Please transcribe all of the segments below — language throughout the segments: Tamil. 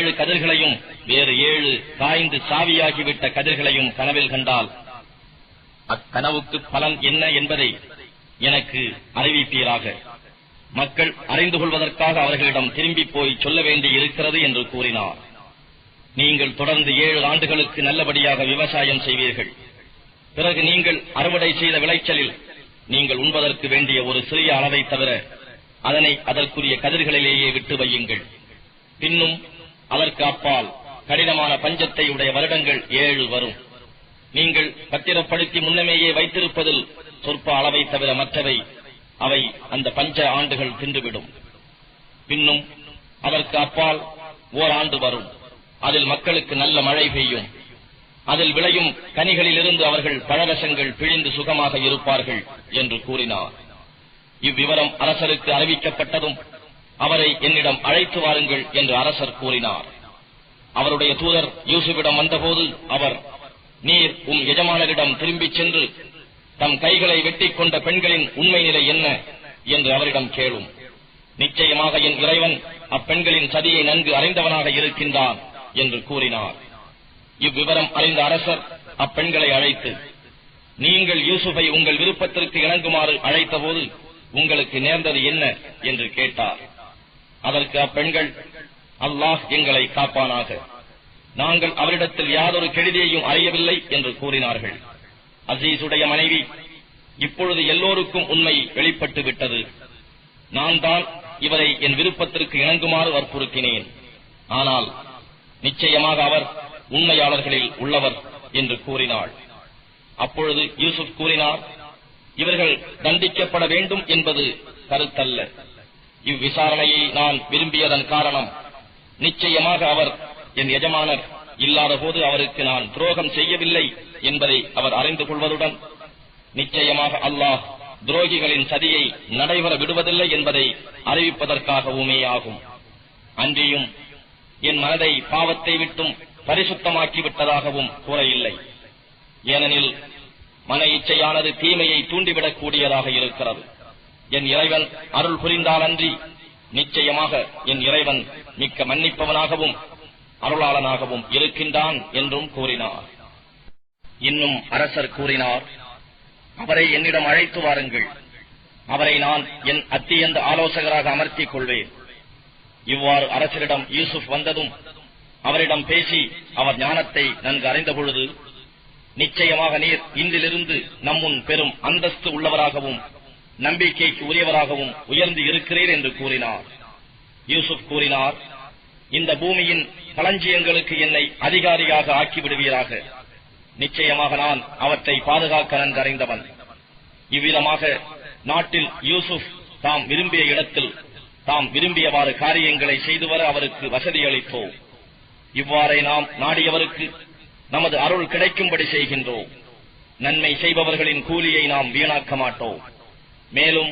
7 கதிர்களையும் வேறு 7 காய்ந்து சாவியாகிவிட்ட கதிர்களையும் கனவில் கண்டால் அக்கனவுக்கு பலன் என்ன என்பதை எனக்கு அறிவிப்பீராக. மக்கள் அறிந்து கொள்வதற்காக அவர்களிடம் திரும்பி போய் சொல்ல வேண்டி இருக்கிறது என்று கூறினார். நீங்கள் தொடர்ந்து 7 ஆண்டுகளுக்கு நல்லபடியாக விவசாயம் செய்வீர்கள். பிறகு நீங்கள் அறுவடை செய்த விளைச்சலில் நீங்கள் உண்பதற்கு வேண்டிய ஒரு சிறிய அளவை தவிர அதனை அதற்குரிய கதிர்களிலேயே விட்டு வையுங்கள். பின்னும் அதற்கு அப்பால் கடினமான பஞ்சத்தை உடைய வருடங்கள் 7 வரும். நீங்கள் பத்திரப்படுத்தி முன்னமேயே வைத்திருப்பதில் சொற்ப அளவை தவிர மற்றவை அவை அந்த பஞ்ச ஆண்டுகள் தின்றுவிடும். பின்னும் அதற்கு அப்பால் ஓராண்டு வரும். அதில் மக்களுக்கு நல்ல மழை பெய்யும். அதில் விளையும் கனிகளிலிருந்து அவர்கள் பழரசங்கள் பிழிந்து சுகமாக இருப்பார்கள் என்று கூறினார். இவ்விவரம் அரசருக்கு அறிவிக்கப்பட்டதும் அவரை என்னிடம் அழைத்து வாருங்கள் என்று அரசர் கூறினார். அவருடைய தூதர் யூசுஃபிடம் வந்தபோது அவர், நீர் எஜமானரிடம் திரும்பிச் சென்று தம் கைகளை வெட்டிக் கொண்ட பெண்களின் உண்மை நிலை என்ன என்று அவரிடம் கேளும். நிச்சயமாக என் இறைவன் அப்பெண்களின் சதியை நன்கு அறிந்தவனாக இருக்கின்றான் என்று கூறினார். இவ்விவரம் அறிந்த அரசர் அப்பெண்களை அழைத்து, நீங்கள் யூசுஃபை உங்கள் விருப்பத்திற்கு இணங்குமாறு அழைத்தபோது உங்களுக்கு நேர்ந்தது என்ன என்று கேட்டார். அதற்கு அப்பெண்கள், அல்லாஹ் எங்களை காப்பானாக, நாங்கள் அவரிடத்தில் யாதொரு கெடுதியையும் அறியவில்லை என்று கூறினார்கள். அசீசுடைய மனைவி, இப்பொழுது எல்லோருக்கும் உண்மை வெளிப்பட்டு விட்டது. நான் தான் இவரை என் விருப்பத்திற்கு இணங்குமாறு வற்புறுத்தினேன். ஆனால் நிச்சயமாக அவர் உண்மையாளர்களில் உள்ளவர் என்று கூறினாள். அப்பொழுது யூசுப் கூறினார், இவர்கள் தண்டிக்கப்பட வேண்டும் என்பது கருத்தல்ல. இவ்விசாரணையை நான் விரும்பியதன் காரணம், நிச்சயமாக அவர் என் எஜமானர் இல்லாத போது அவருக்கு நான் துரோகம் செய்யவில்லை என்பதை அவர் அறிந்து கொள்வதுடன், நிச்சயமாக அல்லாஹ் துரோகிகளின் சதியை நடைபெற விடுவதில்லை என்பதை அறிவிப்பதற்காகவுமே ஆகும். அன்றியும் என் மனதை பாவத்தை விட்டும் பரிசுத்தமாக்கிவிட்டதாகவும் கூற இல்லை. ஏனெனில் மன இச்சையானது தீமையை தூண்டிவிடக் கூடியதாக இருக்கிறது. என் இறைவன் அருள் புரிந்தாலன்றி நிச்சயமாக என் இறைவன் மிக்க மன்னிப்பவனாகவும் அருளாளனாகவும் இருக்கின்றான் என்றும் கூறினார். இன்னும் அரசர் கூறினார், அவரை என்னிடம் அழைத்து வாருங்கள். அவரை நான் என் அத்தியந்த ஆலோசகராக அமர்த்திக் கொள்வேன். இவ்வாறு அரசரிடம் யூசுப் வந்ததும் அவரிடம் பேசி அவர் ஞானத்தை நன்கு அறிந்த பொழுது, நிச்சயமாக நீர் இன்றிலிருந்து நம்முன் பெரும் அந்தஸ்து உள்ளவராகவும் நம்பிக்கைக்கு உரியவராகவும் உயர்ந்து இருக்கிறீர் என்று கூறினார். யூசுப் கூறினார், இந்த பூமியின் களஞ்சியங்களுக்கு என்னை அதிகாரியாக ஆக்கிவிடுவீராக. நிச்சயமாக நான் அவற்றை பாதுகாக்க நன்கு அறிந்தவன். இவ்விதமாக நாட்டில் யூசுப் தாம் விரும்பிய இடத்தில் தாம் விரும்பியவாறு காரியங்களை செய்து வர அவருக்கு வசதியளித்தோம். இவ்வாறே நாம் நாடியவருக்கு நமது அருள் கிடைக்கும்படி செய்கின்றோம். நன்மை செய்பவர்களின் கூலியை நாம் வீணாக்க மாட்டோம். மேலும்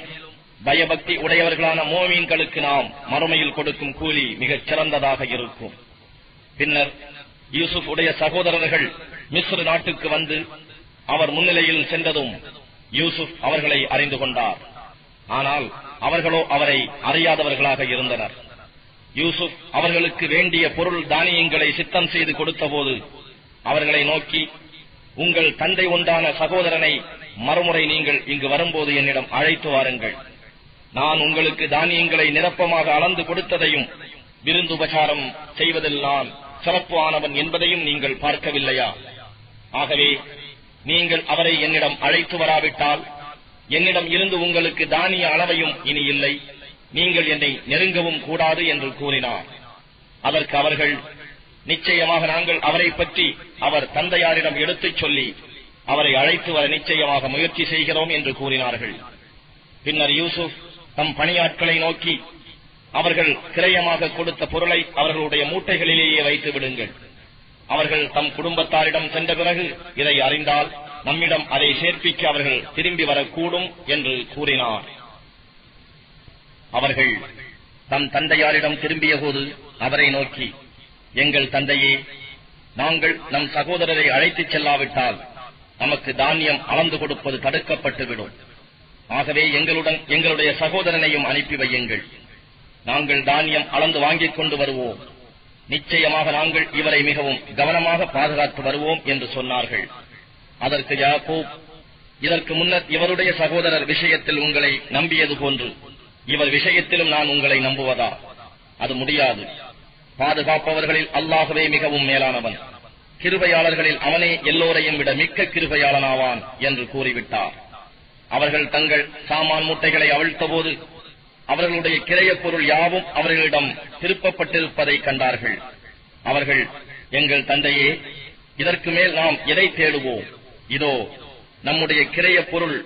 பயபக்தி உடையவர்களான மோமீன்களுக்கு நாம் மறுமையில் கொடுக்கும் கூலி மிகச் சிறந்ததாக இருக்கும். பின்னர் யூசுப் உடைய சகோதரர்கள் மிஸ்ர் நாட்டுக்கு வந்து அவர் முன்னிலையில் சென்றதும் யூசுப் அவர்களை அறிந்து கொண்டார். ஆனால் அவர்களோ அவரை அறியாதவர்களாக இருந்தனர். யூசுப் அவர்களுக்கு வேண்டிய பொருள் தானியங்களை சித்தம் செய்து கொடுத்தபோது அவர்களை நோக்கி, உங்கள் தந்தை உண்டான சகோதரனை மறுமுறை நீங்கள் இங்கு வரும்போது என்னிடம் அழைத்து வாருங்கள். நான் உங்களுக்கு தானியங்களை நிரப்பமாக அளந்து கொடுத்ததையும் விருந்துபசாரம் செய்வதில் நான் சிறப்பு ஆனவன் என்பதையும் நீங்கள் பார்க்கவில்லையா? ஆகவே நீங்கள் அவரை என்னிடம் அழைத்து வராவிட்டால் என்னிடம் இருந்து உங்களுக்கு தானிய அளவையும் இனி இல்லை, நீங்கள் என்னை நெருங்கவும் கூடாது என்று கூறினார். அதற்கு அவர்கள், நிச்சயமாக நாங்கள் அவரை பற்றி அவர் தந்தையாரிடம் எடுத்துச் சொல்லி அவரை அழைத்து வர நிச்சயமாக முயற்சி செய்கிறோம் என்று கூறினார்கள். பின்னர் யூசுப் தம் பணியாட்களை நோக்கி, அவர்கள் கிரயமாக கொடுத்த பொருளை அவர்களுடைய மூட்டைகளிலேயே வைத்து விடுங்கள். அவர்கள் தம் குடும்பத்தாரிடம் சென்ற பிறகு இதை அறிந்தால் நம்மிடம் அதை சேர்ப்பிக்க அவர்கள் திரும்பி வரக்கூடும் என்று கூறினார். அவர்கள் தம் தந்தையாரிடம் திரும்பிய போது அவரை நோக்கி, எங்கள் தந்தையே, நாங்கள் நம் சகோதரரை அழைத்துச் செல்லாவிட்டால் நமக்கு தானியம் அளந்து கொடுப்பது தடுக்கப்பட்டுவிடும். ஆகவே எங்களுடன் எங்களுடைய சகோதரனையும் அனுப்பி வையுங்கள். நாங்கள் தானியம் அளந்து வாங்கிக் கொண்டு வருவோம். நிச்சயமாக நாங்கள் இவரை மிகவும் கவனமாக பாதுகாத்து வருவோம் என்று சொன்னார்கள். அதற்கு யாக்கூப், இதற்கு முன்னர் இவருடைய சகோதரர் விஷயத்தில் உங்களை நம்பியது போன்று இவர் விஷயத்திலும் நான் உங்களை நம்புவதா? அது முடியாது. பாதுகாப்பவர்களில் அல்லாஹ்வே மிகவும் மேலானவன், கிருபையாளர்களில் அவனே எல்லோரையும் விட மிக்க கிருபையாளனாவான் என்று கூறிவிட்டார். அவர்கள் தங்கள் சாமான் மூட்டைகளை அவிழ்த்தபோது அவர்களுடைய கிரையப் பொருள் யாவும் அவர்களிடம் திருப்பப்பட்டிருப்பதை கண்டார்கள். அவர்கள், எங்கள் தந்தையே, இதற்கு மேல் நாம் எதை தேடுவோம்? இதோ நம்முடைய கிரையப் பொருள்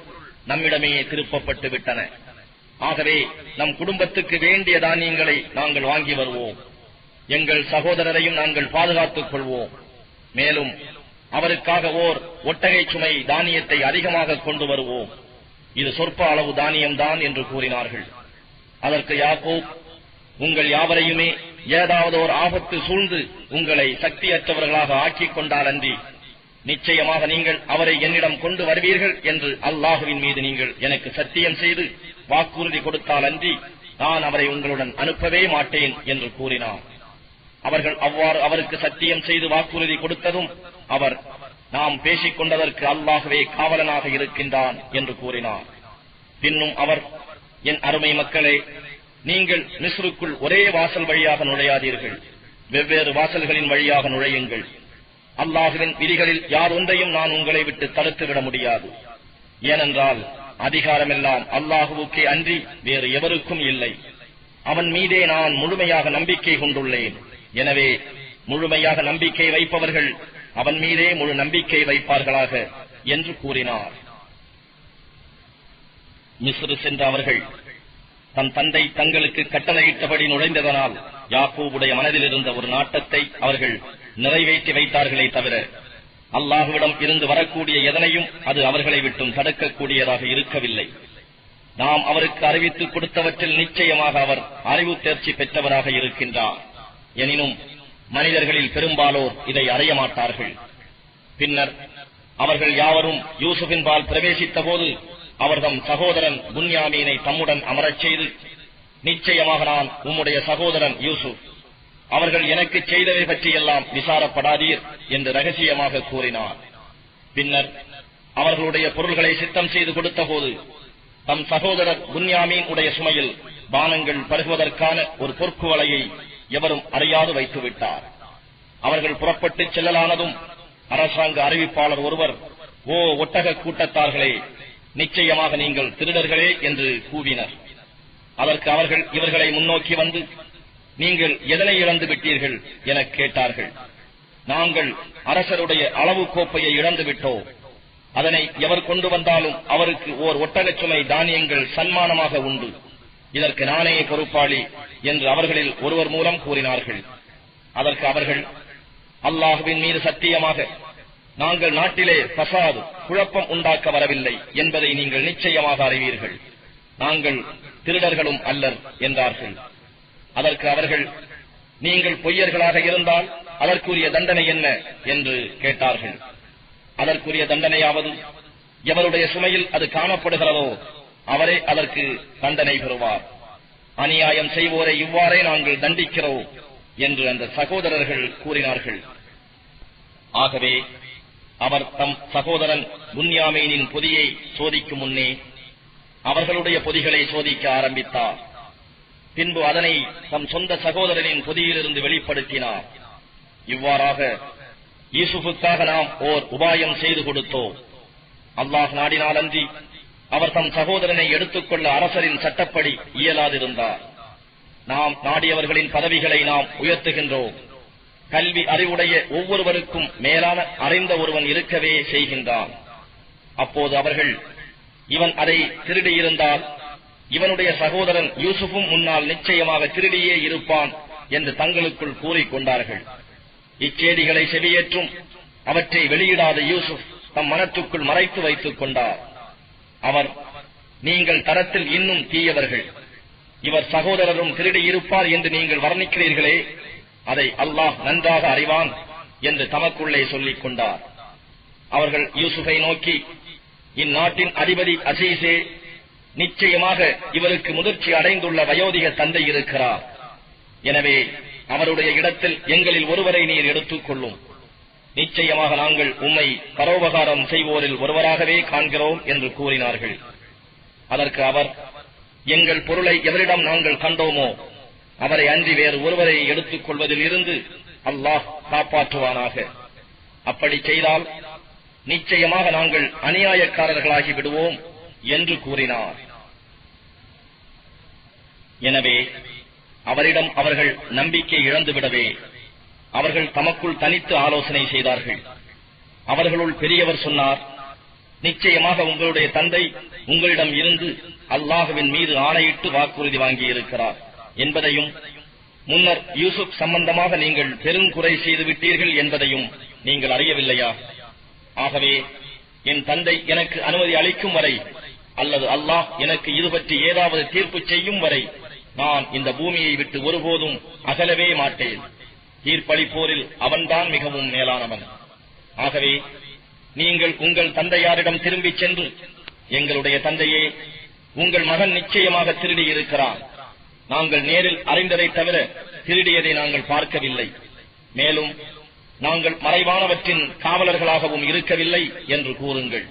நம்மிடமே திருப்பப்பட்டு விட்டன. ஆகவே நம் குடும்பத்துக்கு வேண்டிய தானியங்களை நாங்கள் வாங்கி வருவோம். எங்கள் சகோதரரையும் நாங்கள் பாதுகாத்துக் கொள்வோம். மேலும் அவருக்காக ஓர் ஒட்டகை சுமை தானியத்தை அதிகமாக கொண்டு வருவோம். இது சொற்ப அளவு தானியம்தான் என்று கூறினார்கள். அதற்கு யாக்கூப், உங்கள் யாவரையுமே ஏதாவது ஒரு ஆபத்து சூழ்ந்து உங்களை சக்தியற்றவர்களாக ஆக்கிக் கொண்டால் அன்றி நிச்சயமாக நீங்கள் அவரை என்னிடம் கொண்டு வருவீர்கள் என்று அல்லாஹுவின் மீது நீங்கள் எனக்கு சத்தியம் செய்து வாக்குறுதி கொடுத்தால் அன்றி நான் அவரை உங்களுடன் அனுப்பவே மாட்டேன் என்று கூறினார். அவர்கள் அவ்வாறு அவருக்கு சத்தியம் செய்து வாக்குறுதி கொடுத்ததும் அவர், நாம் பேசிக் கொண்டதற்கு அல்லாஹ்வே காவலனாக இருக்கின்றான் என்று கூறினார். பின்னும் அவர், என் அருமை மக்களே, நீங்கள் மிஸ்ருக்குள் ஒரே வாசல் வழியாக நுழையாதீர்கள், வெவ்வேறு வாசல்களின் வழியாக நுழையுங்கள். அல்லாஹுவின் விதிகளில் யார் ஒன்றையும் நான் உங்களை விட்டு தடுத்துவிட முடியாது. ஏனென்றால் அதிகாரமெல்லாம் அல்லாஹுவுக்கே அன்றி வேறு எவருக்கும் இல்லை. அவன் மீதே நான் முழுமையாக நம்பிக்கை கொண்டுள்ளேன். எனவே முழுமையாக நம்பிக்கை வைப்பவர்கள் அவன் மீதே முழு நம்பிக்கை வைப்பார்களாக என்று கூறினார். மிஸ்ரு சென்ற அவர்கள் தன் தந்தை தங்களுக்கு கட்டளையிட்டபடி நுழைந்ததனால் யாக்கூபுடைய மனதில் இருந்த ஒரு நாட்டத்தை அவர்கள் நிறைவேற்றி வைத்தார்களே தவிர அல்லாஹுவிடம் இருந்து வரக்கூடிய எதனையும் அது அவர்களை விட்டும் தடுக்கக்கூடியதாக இருக்கவில்லை. நாம் அவருக்கு அறிவித்துக் கொடுத்தவற்றில் நிச்சயமாக அவர் அறிவு தேர்ச்சி பெற்றவராக இருக்கின்றார். எனினும் மனிதர்களில் பெரும்பாலோர் இதை அறிய மாட்டார்கள். பின்னர் அவர்கள் யாவரும் யூசுஃபின் பால் பிரவேசித்த போது அவர் தம் சகோதரன் புன்யாமீனை தம்முடன் அமரச் செய்து, நிச்சயமாக நான் உம்முடைய சகோதரன் யூசுப், அவர்கள் எனக்கு செய்தவை பற்றியெல்லாம் விசாரப்படாதீர் என்று ரகசியமாக கூறினார். பின்னர் அவர்களுடைய பொருள்களை சித்தம் செய்து கொடுத்த போது தம் சகோதரர் புன்யாமீன் உடைய சுமையில் பானங்கள் பருகுவதற்கான ஒரு பொற்குவலையை எவரும் அறியாது வைத்துவிட்டார். அவர்கள் புறப்பட்டு செல்லலானதும் அரசாங்க அறிவிப்பாளர் ஒருவர், ஓ ஒட்டக கூட்டத்தார்களே, நிச்சயமாக நீங்கள் திருடர்களே என்று கூவினர். அதற்கு அவர்கள் இவர்களை முன்னோக்கி வந்து, நீங்கள் எதனை இழந்து விட்டீர்கள் என கேட்டார்கள். நாங்கள் அரசருடைய அளவு கோப்பையை இழந்து விட்டோம். அதனை எவர் கொண்டு வந்தாலும் அவருக்கு ஓர் ஒட்டகச் சுமை தானியங்கள் சன்மானமாக உண்டு. இதற்கு நானே பொறுப்பாளி என்று அவர்களில் ஒருவர் மூலம் கூறினார்கள். அதற்கு அவர்கள், அல்லாஹுவின் மீது சத்தியமாக நாங்கள் நாட்டிலே பசாது குழப்பம் உண்டாக்க வரவில்லை என்பதை நீங்கள் நிச்சயமாக அறிவீர்கள். நாங்கள் திருடர்களும் அல்லர் என்றார்கள். அதற்கு அவர்கள், நீங்கள் பொய்யர்களாக இருந்தால் அதற்குரிய தண்டனை என்ன என்று கேட்டார்கள். அதற்குரிய தண்டனையாவது, எவருடைய சுமையில் அது காணப்படுகிறதோ அவரே அதற்கு தண்டனை பெறுவார். அநியாயம் செய்வோரை இவ்வாறே நாங்கள் தண்டிக்கிறோம் என்று அந்த சகோதரர்கள் கூறினார்கள். ஆகவே அவர் தம் சகோதரன் புன்யாமீனின் பொதியை சோதிக்கும் முன்னே அவர்களுடைய பொதிகளை சோதிக்க ஆரம்பித்தார். பின்பு அதனை தம் சொந்த சகோதரனின் பொதியிலிருந்து வெளிப்படுத்தினார். இவ்வாறாக யூசுஃபுக்காக நாம் ஓர் உபாயம் செய்து கொடுத்தோம். அல்லாஹ் நாடினாலன்றி அவர் தம் சகோதரனை எடுத்துக்கொள்ள அரசரின் சட்டப்படி இயலாதிருந்தார். நாம் நாடியவர்களின் பதவிகளை நாம் உயர்த்துகின்றோம். கல்வி அறிவுடைய ஒவ்வொருவருக்கும் மேலான அறிந்த ஒருவன் இருக்கவே செய்கின்றான். அப்போது அவர்கள், இவன் அதை திருடியிருந்தால் இவனுடைய சகோதரன் யூசுஃபும் முன்னால் நிச்சயமாக திருடியே இருப்பான் என்று தங்களுக்குள் கூறிக்கொண்டார்கள். இச்செய்திகளை செவியேற்றும் அவற்றை வெளியிடாத யூசுப் தம் மனத்துக்குள் மறைத்து வைத்துக் கொண்டார். அவர், நீங்கள் தரத்தில் இன்னும் தீயவர்கள், இவர் சகோதரரும் திருடி இருப்பார் என்று நீங்கள் வர்ணிக்கிறீர்களே, அதை அல்லாஹ் நன்றாக அறிவான் என்று தமக்குள்ளே சொல்லிக் கொண்டார். அவர்கள் யூசுஃபை நோக்கி, இந்நாட்டின் அதிபதி அசீசே, நிச்சயமாக இவருக்கு முதிர்ச்சி அடைந்துள்ள வயோதிக தந்தை இருக்கிறார். எனவே அவருடைய இடத்தில் எங்களில் ஒருவரை நீர் எடுத்துக் கொள்ளும். நிச்சயமாக நாங்கள் உம்மை பரோபகாரம் செய்வோரில் ஒருவராகவே காண்கிறோம் என்று கூறினார்கள். அதற்கு அவர், எங்கள் பொருளை எவரிடம் நாங்கள் கண்டோமோ அவரை அன்றி வேறு ஒருவரை எடுத்துக் கொள்வதில் இருந்து அல்லாஹ் காப்பாற்றுவானாக. அப்படி செய்தால் நிச்சயமாக நாங்கள் அநியாயக்காரர்களாகி விடுவோம் என்று கூறினார். எனவே அவரிடம் அவர்கள் நம்பிக்கை இழந்துவிடவே அவர்கள் தமக்குள் தனித்து ஆலோசனை செய்தார்கள். அவர்களுள் பெரியவர் சொன்னார், நிச்சயமாக உங்களுடைய தந்தை உங்களிடம் இருந்து அல்லாஹுவின் மீது ஆணையிட்டு வாக்குறுதி வாங்கியிருக்கிறார் என்பதையும், முன்னர் யூசுப் சம்பந்தமாக நீங்கள் பெருங்குறை செய்து விட்டீர்கள் என்பதையும் நீங்கள் அறியவில்லையா? ஆகவே என் தந்தை எனக்கு அனுமதி அளிக்கும் வரை அல்லது அல்லாஹ் எனக்கு இது பற்றி ஏதாவது தீர்ப்பு செய்யும் வரை நான் இந்த பூமியை விட்டு ஒருபோதும் அகலவே மாட்டேன். தீர்ப்பளிப்போரில் அவன்தான் மிகவும் மேலானவன். ஆகவே நீங்கள் உங்கள் தந்தையாரிடம் திரும்பிச் சென்று, எங்களுடைய தந்தையே, உங்கள் மகன் நிச்சயமாக திருடியிருக்கிறான். நாங்கள் நேரில் அறிந்ததை தவிர திருடியதை நாங்கள் பார்க்கவில்லை. மேலும் நாங்கள் மறைவானவற்றின் காவலர்களாகவும் இருக்கவில்லை என்று கூறுங்கள்.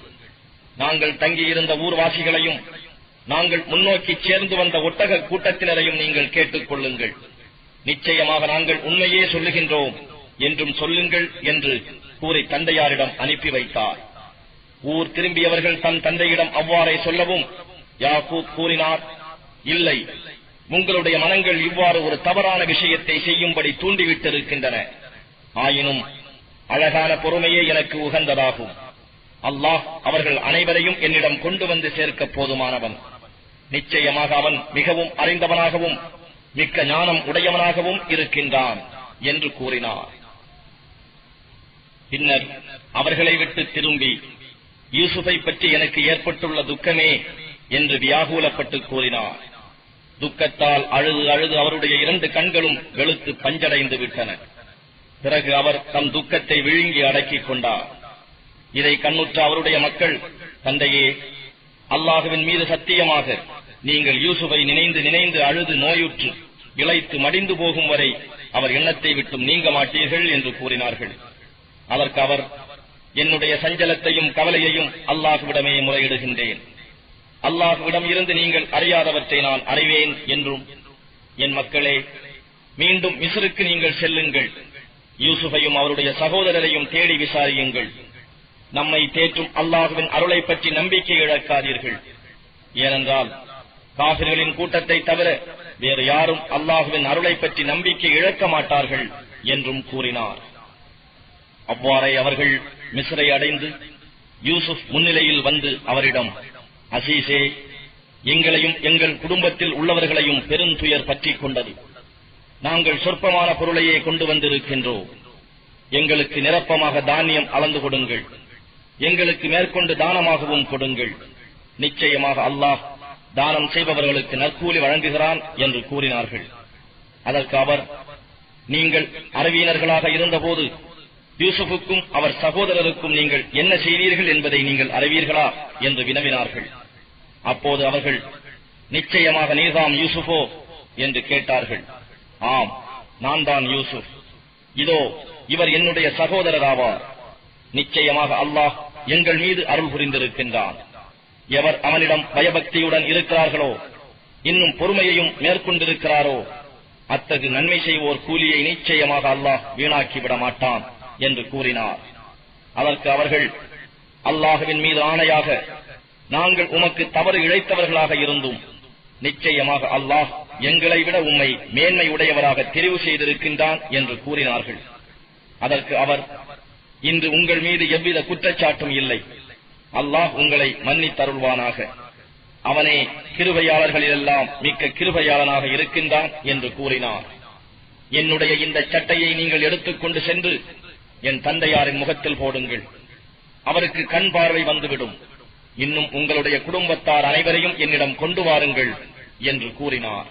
நாங்கள் தங்கியிருந்த ஊர்வாசிகளையும் நாங்கள் முன்னோக்கி சேர்ந்து வந்த ஒட்டக கூட்டத்தினரையும் நீங்கள் கேட்டுக் கொள்ளுங்கள். நிச்சயமாக நாங்கள் உண்மையே சொல்லுகின்றோம் என்றும் சொல்லுங்கள் என்று கூறி தந்தையாரிடம் அனுப்பி வைத்தார். ஊர் திரும்பியவர்கள் தன் தந்தையிடம் அவ்வாறே சொல்லவும் யாக்கூப் கூறினார், இல்லை, உங்களுடைய மனங்கள் இவ்வாறு ஒரு தவறான விஷயத்தை செய்யும்படி தூண்டிவிட்டிருக்கின்றன. ஆயினும் அழகான பொறுமையே எனக்கு உகந்ததாகும். அல்லாஹ் அவர்கள் அனைவரையும் என்னிடம் கொண்டு வந்து சேர்க்க போதுமானவன். நிச்சயமாக அவன் மிகவும் அறிந்தவனாகவும் மிக்க ஞானம் உடையவனாகவும் இருக்கின்றான் என்று கூறினார். பின்னர் அவர்களை விட்டு திரும்பி, யூசுஃபை பற்றி எனக்கு ஏற்பட்டுள்ள துக்கமே என்று வியாகுலப்பட்டு கூறினார். துக்கத்தால் அழுது அழுது அவருடைய 2 கண்களும் வெளுத்து பஞ்சடைந்து விட்டன. பிறகு அவர் தம் துக்கத்தை விழுங்கி அடக்கிக் கொண்டார். இதை கண்ணுற்ற அவருடைய மக்கள், தந்தையே, அல்லாஹுவின் மீது சத்தியமாக நீங்கள் யூசுஃபை நினைந்து நினைந்து அழுது நோயுற்று இளைத்து மடிந்து போகும் வரை அவர் எண்ணத்தை விட்டும் நீங்க மாட்டீர்கள் என்று கூறினார்கள். அதற்கு அவர், என்னுடைய சஞ்சலத்தையும் கவலையையும் அல்லாஹுவிடமே முறையிடுகின்றேன். அல்லாஹுவிடம் இருந்து நீங்கள் அறியாதவற்றை நான் அறிவேன் என்றும், என் மக்களே, மீண்டும் மிஸ்ருக்கு நீங்கள் செல்லுங்கள். யூசுஃபையும் அவருடைய சகோதரரையும் தேடி விசாரியுங்கள். நம்மை தேற்றும் அல்லாஹுவின் அருளை பற்றி நம்பிக்கை இழக்காதீர்கள். ஏனென்றால் காஃபிர்களின் கூட்டத்தை தவிர வேறு யாரும் அல்லாஹுவின் அருளை பற்றி நம்பிக்கை இழக்க மாட்டார்கள் என்றும் கூறினார். அவ்வாறே அவர்கள் மிஸ்ரை அடைந்து யூசுப் முன்னிலையில் வந்து அவரிடம், அசீசே, எங்களையும் எங்கள் குடும்பத்தில் உள்ளவர்களையும் பெருந்துயர் பற்றிக் கொண்டது. நாங்கள் சொற்பமான பொருளையே கொண்டு வந்திருக்கின்றோம். எங்களுக்கு நிரப்பமாக தானியம் அளந்து கொடுங்கள். எங்களுக்கு மேற்கொண்டு தானமாகவும் கொடுங்கள். நிச்சயமாக அல்லாஹ் தானம் செய்பவர்களுக்கு நற்கூலி வழங்குகிறான் என்று கூறினார்கள். அதற்கு அவர், நீங்கள் அறிவியனர்களாக இருந்தபோது யூசுஃபுக்கும் அவர் சகோதரருக்கும் நீங்கள் என்ன செய்தீர்கள் என்பதை நீங்கள் அறிவீர்களா என்று வினவினார்கள். அப்போது அவர்கள், நிச்சயமாக நீர்தாம் யூசுஃபோ என்று கேட்டார்கள். ஆம், நான் தான் யூசுப். இதோ இவர் என்னுடைய சகோதரராவார். நிச்சயமாக அல்லாஹ் எங்கள் மீது அருள் புரிந்திருக்கின்றான். எவர் அவனிடம் பயபக்தியுடன் இருக்கிறார்களோ, இன்னும் பொறுமையையும் மேற்கொண்டிருக்கிறாரோ, அத்தகு நன்மை செய்வோர் கூலியை நிச்சயமாக அல்லாஹ் வீணாக்கிவிட மாட்டான் என்று கூறினார். அதற்கு அவர்கள், அல்லாஹுவின் மீது ஆணையாக நாங்கள் உமக்கு தவறு இழைத்தவர்களாக இருந்தும் நிச்சயமாக அல்லாஹ் எங்களை விட உம்மை மேன்மை உடையவராக தெரிவு செய்திருக்கின்றான் என்று கூறினார்கள். அதற்கு அவர், இன்று உங்கள் மீது எவ்வித குற்றச்சாட்டும் இல்லை. அல்லாஹ் உங்களை மன்னித்தருள்வானாக. அவனே கிருபையாளர்களிலெல்லாம் மிக்க கிருபையாளனாக இருக்கின்றான் என்று கூறினார். என்னுடைய இந்த சட்டையை நீங்கள் எடுத்துக்கொண்டு சென்று என் தந்தையாரின் முகத்தில் போடுங்கள். அவருக்கு கண் பார்வை வந்துவிடும். இன்னும் உங்களுடைய குடும்பத்தார் அனைவரையும் என்னிடம் கொண்டு வாருங்கள் என்று கூறினார்.